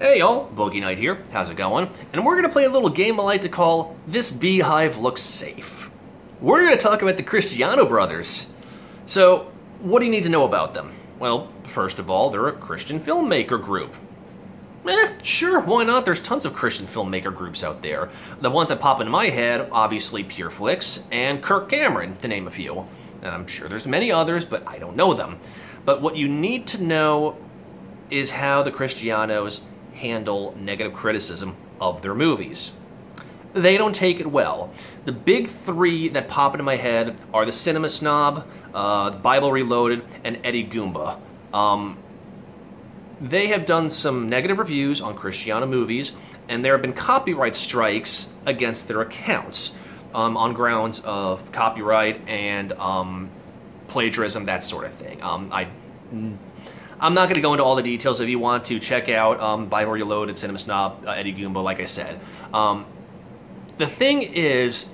Hey y'all, Boogie Knight here, how's it going? And we're going to play a little game I like to call This Beehive Looks Safe. We're going to talk about the Cristiano brothers. So, what do you need to know about them? Well, first of all, they're a Christian filmmaker group. Sure, why not? There's tons of Christian filmmaker groups out there. The ones that pop into my head, obviously Pure Flix and Kirk Cameron, to name a few. And I'm sure there's many others, but I don't know them. But what you need to know is how the Cristianos handle negative criticism of their movies. They don't take it well. The big three that pop into my head are the Cinema Snob, Bible Reloaded, and Eddie Goomba. They have done some negative reviews on Cristiano movies, and there have been copyright strikes against their accounts on grounds of copyright and plagiarism, that sort of thing. I'm not going to go into all the details. If you want to check out Bible Reloaded, Cinema Snob, Eddie Goomba, like I said. The thing is,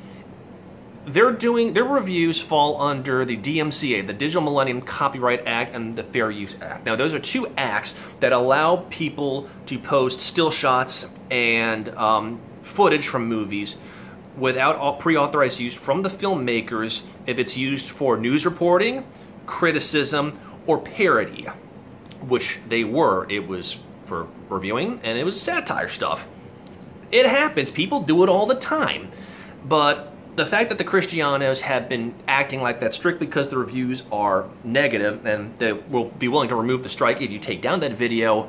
their reviews fall under the DMCA, the Digital Millennium Copyright Act, and the Fair Use Act. Now, those are two acts that allow people to post still shots and footage from movies without pre-authorized use from the filmmakers if it's used for news reporting, criticism, or parody. Which they were. It was for reviewing, and it was satire stuff. It happens. People do it all the time. But the fact that the Cristianos have been acting like that strictly because the reviews are negative, and they will be willing to remove the strike if you take down that video,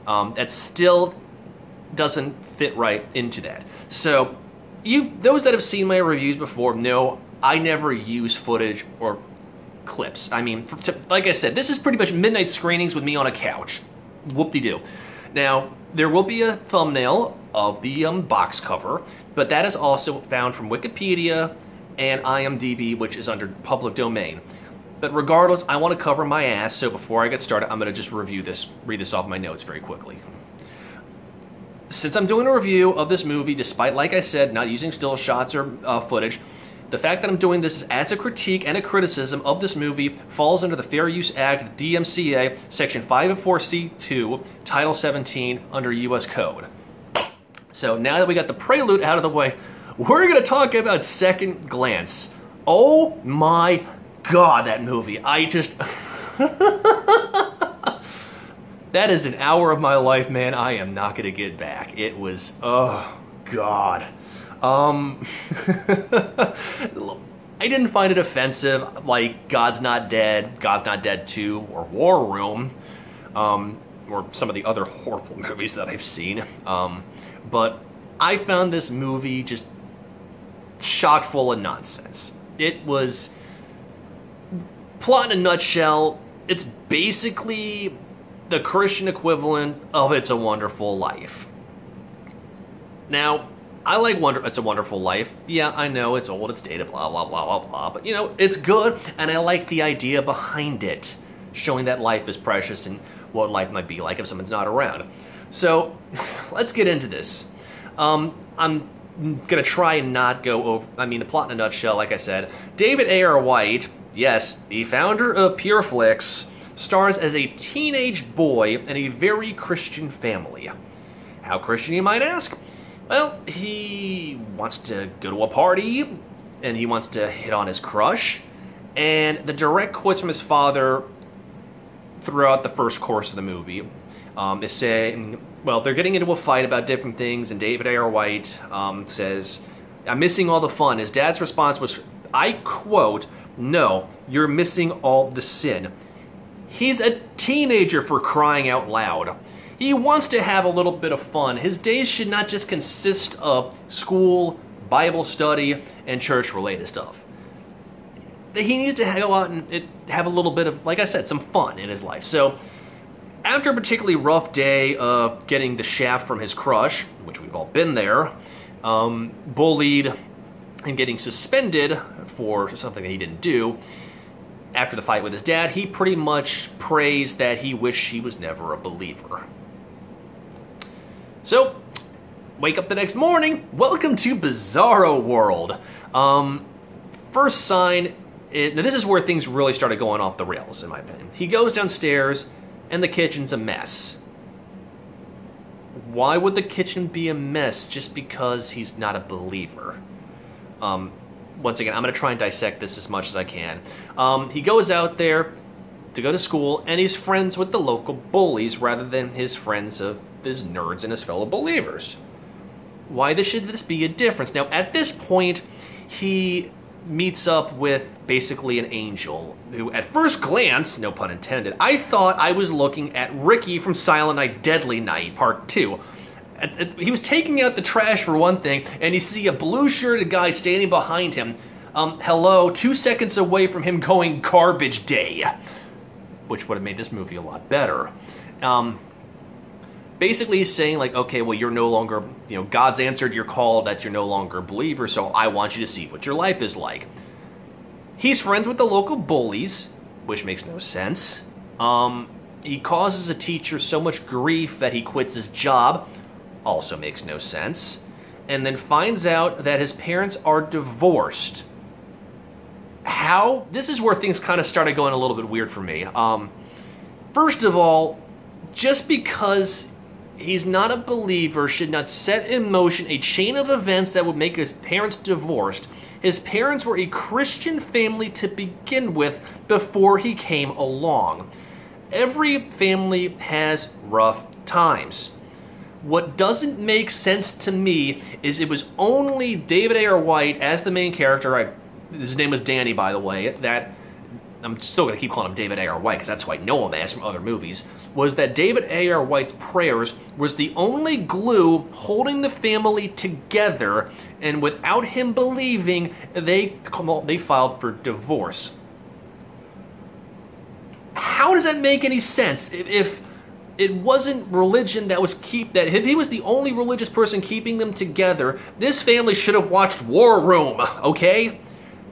that still doesn't fit right into that. So, those that have seen my reviews before know I never use footage or clips. I mean, like I said, this is pretty much midnight screenings with me on a couch. Whoop-de-doo. Now, there will be a thumbnail of the box cover, but that is also found from Wikipedia and IMDb, which is under public domain. But regardless, I want to cover my ass, so before I get started, I'm going to just read this off my notes very quickly. Since I'm doing a review of this movie, despite, like I said, not using still shots or footage, the fact that I'm doing this as a critique and a criticism of this movie falls under the Fair Use Act, the DMCA, Section 504C2, Title 17, under U.S. Code. So now that we got the prelude out of the way, we're going to talk about Second Glance. Oh my god, that movie. That is an hour of my life, man. I am not going to get back. It was, oh god. I didn't find it offensive, like God's Not Dead 2, or War Room, or some of the other horrible movies that I've seen. But I found this movie just chock full of nonsense. It was, plot in a nutshell, it's basically the Christian equivalent of It's a Wonderful Life. Now, I like It's a Wonderful Life. Yeah, I know, it's old, it's dated, blah, blah, blah, blah, blah. But, you know, it's good, and I like the idea behind it, showing that life is precious and what life might be like if someone's not around. So, let's get into this. I'm going to try and not go over, the plot in a nutshell, like I said. David A.R. White, yes, the founder of Pure Flix, stars as a teenage boy in a very Christian family. How Christian, you might ask? Well, he wants to go to a party, and he wants to hit on his crush, and the direct quotes from his father throughout the first course of the movie is saying, well, they're getting into a fight about different things, and David A.R. White says, I'm missing all the fun. His dad's response was, I quote, no, you're missing all the sin. He's a teenager, for crying out loud. He wants to have a little bit of fun. His days should not just consist of school, Bible study, and church-related stuff. He needs to go out and have a little bit of, like I said, some fun in his life. So, after a particularly rough day of getting the shaft from his crush, which we've all been there, bullied, and getting suspended for something that he didn't do, after the fight with his dad, he pretty much prays that he wished he was never a believer. So, wake up the next morning, welcome to Bizarro World. First sign, now this is where things really started going off the rails, in my opinion. He goes downstairs, and the kitchen's a mess. Why would the kitchen be a mess just because he's not a believer? Once again, I'm going to try and dissect this as much as I can. He goes out there to go to school, and he's friends with the local bullies rather than his friends of his nerds and his fellow believers. Why should this be a difference? Now, at this point, he meets up with basically an angel who, at first glance, no pun intended, I thought I was looking at Ricky from Silent Night, Deadly Night, Part 2. He was taking out the trash for one thing, and you see a blue-shirted guy standing behind him. Hello, 2 seconds away from him going garbage day, which would have made this movie a lot better. Basically, he's saying, like, okay, well, you're no longer, you know, God's answered your call that you're no longer a believer, so I want you to see what your life is like. He's friends with the local bullies, which makes no sense. He causes a teacher so much grief that he quits his job, also makes no sense. And then finds out that his parents are divorced. How? This is where things kind of started going a little bit weird for me. First of all, just because he's not a believer should not set in motion a chain of events that would make his parents divorced. His parents were a Christian family to begin with before he came along. Every family has rough times. What doesn't make sense to me is it was only David Ayer White as the main character, his name was Danny, by the way, that, I'm still going to keep calling him David Ayer White because that's who I know him as from other movies, was that David Ayer White's prayers was the only glue holding the family together, and without him believing, they filed for divorce. How does that make any sense? If it wasn't religion that was if he was the only religious person keeping them together, this family should have watched War Room, okay?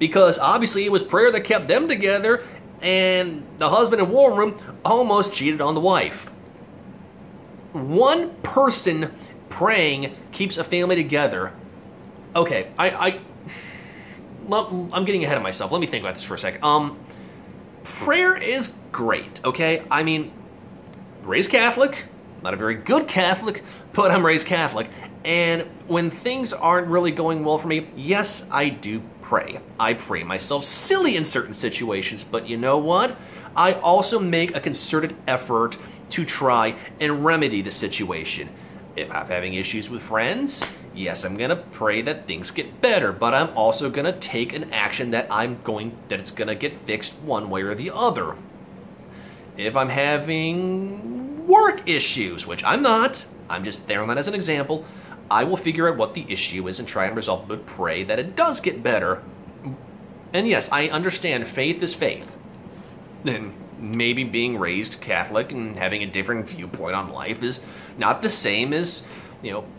Because obviously it was prayer that kept them together, and the husband in War Room almost cheated on the wife. One person praying keeps a family together. Okay, I'm getting ahead of myself. Let me think about this for a second. Prayer is great, okay? I mean, raised Catholic, not a very good Catholic, but I'm raised Catholic. And when things aren't really going well for me, yes, I do pray. I pray myself silly in certain situations, but you know what? I also make a concerted effort to try and remedy the situation. If I'm having issues with friends, yes, I'm gonna pray that things get better, but I'm also gonna take an action that it's gonna get fixed one way or the other. If I'm having work issues, which I'm not, I'm just throwing that as an example, I will figure out what the issue is and try and resolve it, but pray that it does get better. And yes, I understand faith is faith. And maybe being raised Catholic and having a different viewpoint on life is not the same as,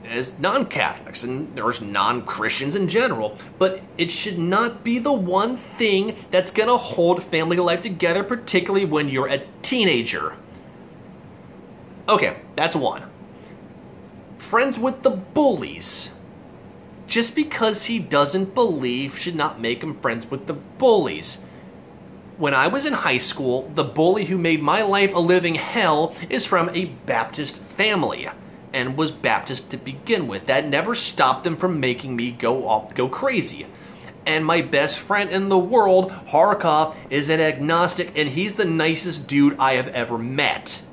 as non-Catholics and there's non-Christians in general. But it should not be the one thing that's going to hold family life together, particularly when you're a teenager. Okay, that's one. Friends with the bullies. Just because he doesn't believe should not make him friends with the bullies. When I was in high school, the bully who made my life a living hell is from a Baptist family and was Baptist to begin with. That never stopped them from making me go crazy. And my best friend in the world, Harkov, is an agnostic, and he's the nicest dude I have ever met.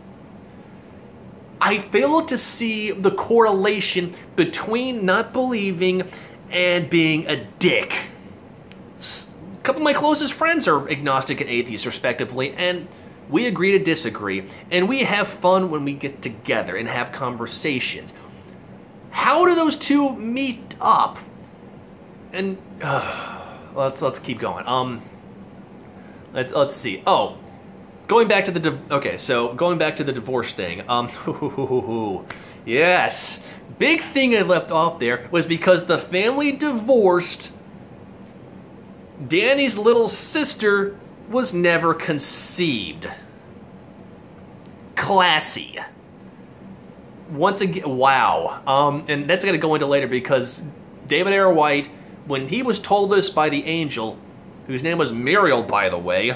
I fail to see the correlation between not believing and being a dick. A couple of my closest friends are agnostic and atheist, respectively, and we agree to disagree, and we have fun when we get together and have conversations. How do those two meet up? And let's keep going. Let's see. Oh. Going back to the divorce thing. Yes, big thing I left off there was because the family divorced. Danny's little sister was never conceived. Classy. Once again, wow. And that's going to go into later because David Ayer White, when he was told this by the angel, whose name was Muriel, by the way,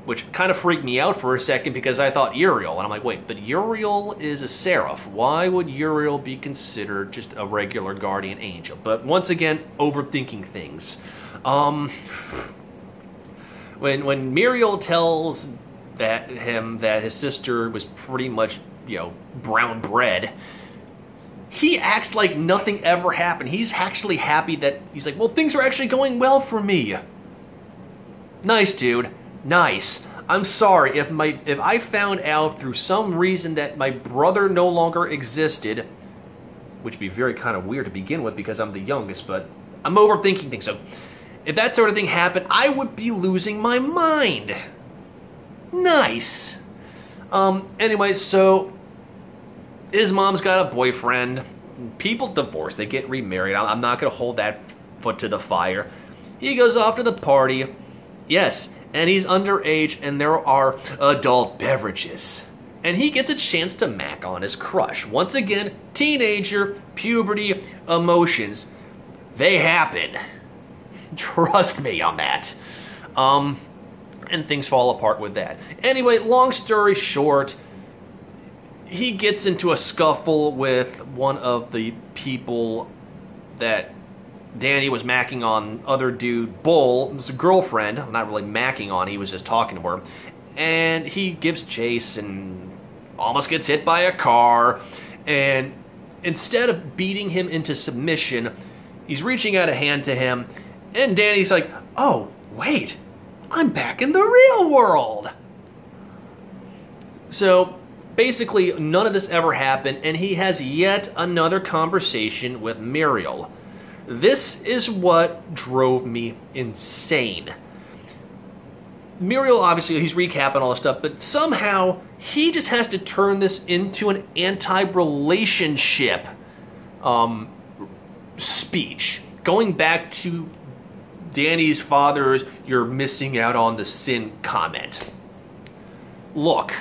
which kind of freaked me out for a second because I thought Uriel, and I'm like, wait, but Uriel is a seraph. Why would Uriel be considered just a regular guardian angel? But once again, overthinking things. When Muriel tells him that his sister was pretty much, brown bread, he acts like nothing ever happened. He's actually happy that, he's like, well, things are actually going well for me. Nice, dude. Nice. I'm sorry if I found out through some reason that my brother no longer existed, which would be very kind of weird to begin with because I'm the youngest, but I'm overthinking things. So if that sort of thing happened, I would be losing my mind. Nice. Anyway, so his mom's got a boyfriend. People divorce. They get remarried. I'm not going to hold that foot to the fire. He goes off to the party. Yes, and he's underage, and there are adult beverages. And he gets a chance to mac on his crush. Once again, teenager, puberty, emotions. They happen. Trust me on that. And things fall apart with that. Anyway, long story short, he gets into a scuffle with one of the people that Danny was macking on, other dude, Bull, his girlfriend. Not really macking on, he was just talking to her. And he gives chase and almost gets hit by a car. And instead of beating him into submission, he's reaching out a hand to him. And Danny's like, oh, wait, I'm back in the real world. So basically, none of this ever happened, and he has yet another conversation with Muriel. This is what drove me insane. Muriel, obviously, he's recapping all this stuff, but somehow he just has to turn this into an anti-relationship speech. Going back to Danny's father's "you're missing out on the sin" comment. Look,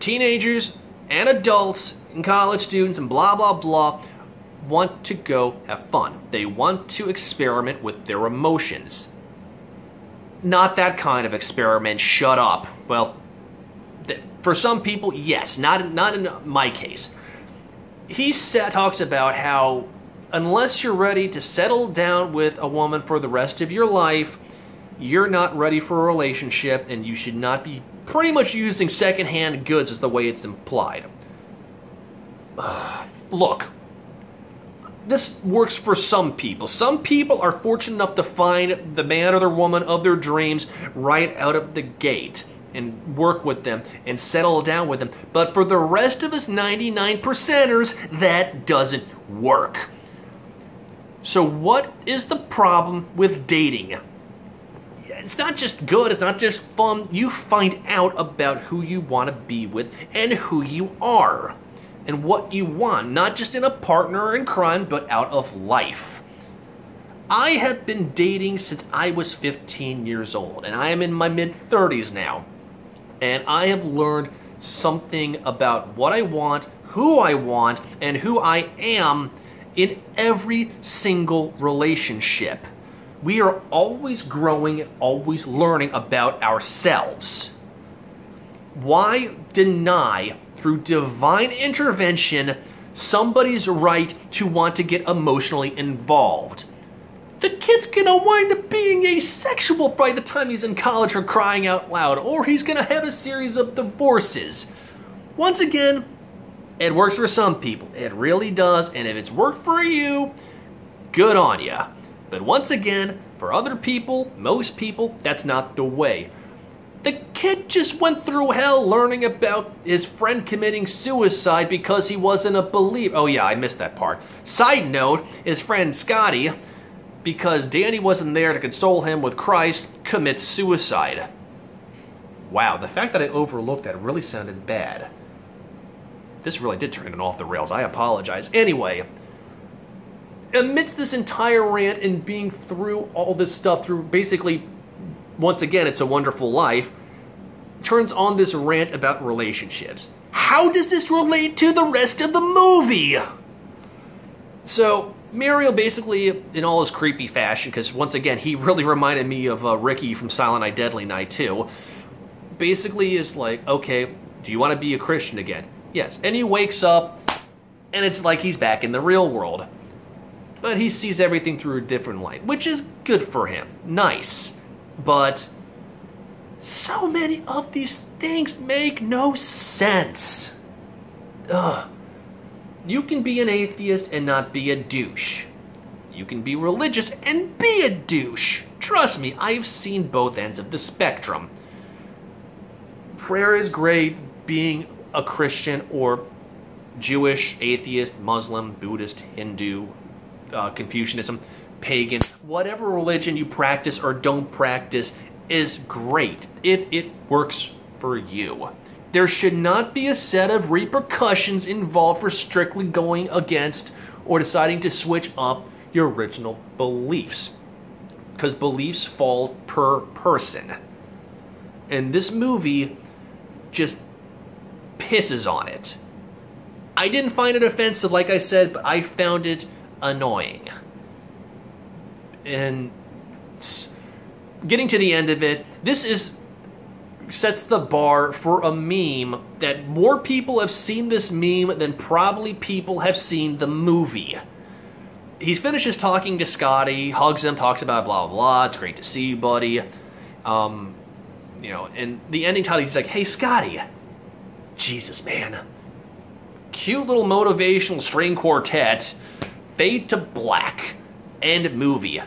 teenagers and adults and college students and blah, blah, blah want to go have fun. They want to experiment with their emotions. Not that kind of experiment, shut up. Well, for some people, yes, not in my case. He talks about how unless you're ready to settle down with a woman for the rest of your life, you're not ready for a relationship, and you should not be pretty much using secondhand goods as the way it's implied. Look, this works for some people. Some people are fortunate enough to find the man or the woman of their dreams right out of the gate and work with them and settle down with them. But for the rest of us 99%ers, that doesn't work. So what is the problem with dating? It's not just good, it's not just fun. You find out about who you want to be with and who you are and what you want, not just in a partner in crime, but out of life. I have been dating since I was 15 years old, and I am in my mid-30s now. And I have learned something about what I want, and who I am in every single relationship. We are always growing, always learning about ourselves. Why deny, through divine intervention, somebody's right to want to get emotionally involved? The kid's gonna wind up being asexual by the time he's in college, for crying out loud, or he's gonna have a series of divorces. Once again, it works for some people. It really does, and if it's worked for you, good on ya. But once again, for other people, most people, that's not the way. The kid just went through hell learning about his friend committing suicide because he wasn't a believer. Oh yeah, I missed that part. Side note, his friend Scotty, because Danny wasn't there to console him with Christ, commits suicide. Wow, the fact that I overlooked that really sounded bad. This really did turn it off the rails. I apologize. Anyway, amidst this entire rant and being through all this stuff, through basically, once again, It's a Wonderful Life, turns on this rant about relationships. How does this relate to the rest of the movie? So, Muriel basically, in all his creepy fashion, because once again, he really reminded me of Ricky from Silent Night, Deadly Night too, basically is like, okay, do you want to be a Christian again? Yes. And he wakes up, and it's like he's back in the real world. But he sees everything through a different light, which is good for him. Nice. But so many of these things make no sense. Ugh. You can be an atheist and not be a douche. You can be religious and be a douche. Trust me, I've seen both ends of the spectrum. Prayer is great, being a Christian or Jewish, atheist, Muslim, Buddhist, Hindu, Confucianism, pagan, whatever religion you practice or don't practice is great if it works for you. There should not be a set of repercussions involved for strictly going against or deciding to switch up your original beliefs, because beliefs fall per person. And this movie just pisses on it. I didn't find it offensive, like I said, but I found it annoying. And getting to the end of it, this sets the bar for a meme that more people have seen this meme than probably people have seen the movie. He finishes talking to Scotty, hugs him, talks about blah, blah, blah, it's great to see you, buddy. You know, and the ending title, he's like, hey, Scotty. Jesus, man. Cute little motivational string quartet. Fade to black. End movie.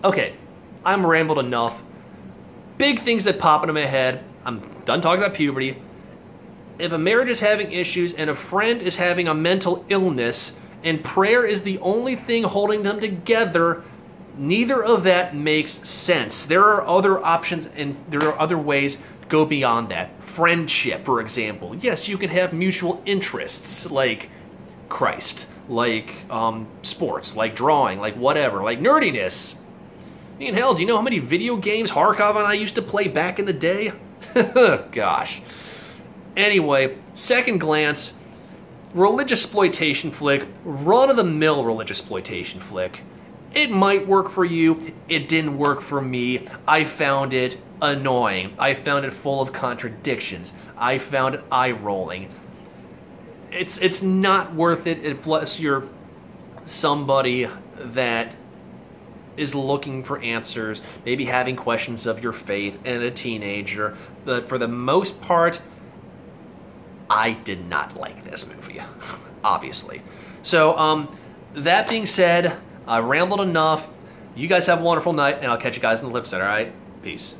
Okay, I'm rambled enough. Big things that pop into my head. I'm done talking about puberty. If a marriage is having issues and a friend is having a mental illness and prayer is the only thing holding them together, neither of that makes sense. There are other options and there are other ways to go beyond that. Friendship, for example. Yes, you can have mutual interests like Christ, like sports, like drawing, like whatever, like nerdiness. I mean, hell, do you know how many video games Harkov and I used to play back in the day? Gosh. Anyway, second glance, religiousploitation flick, run-of-the-mill religiousploitation flick. It might work for you, it didn't work for me. I found it annoying. I found it full of contradictions. I found it eye-rolling. It's not worth it unless you're somebody that is looking for answers, maybe having questions of your faith, and a teenager. But for the most part, I did not like this movie, obviously. So, that being said, I rambled enough. You guys have a wonderful night, and I'll catch you guys in the flip side, alright? Peace.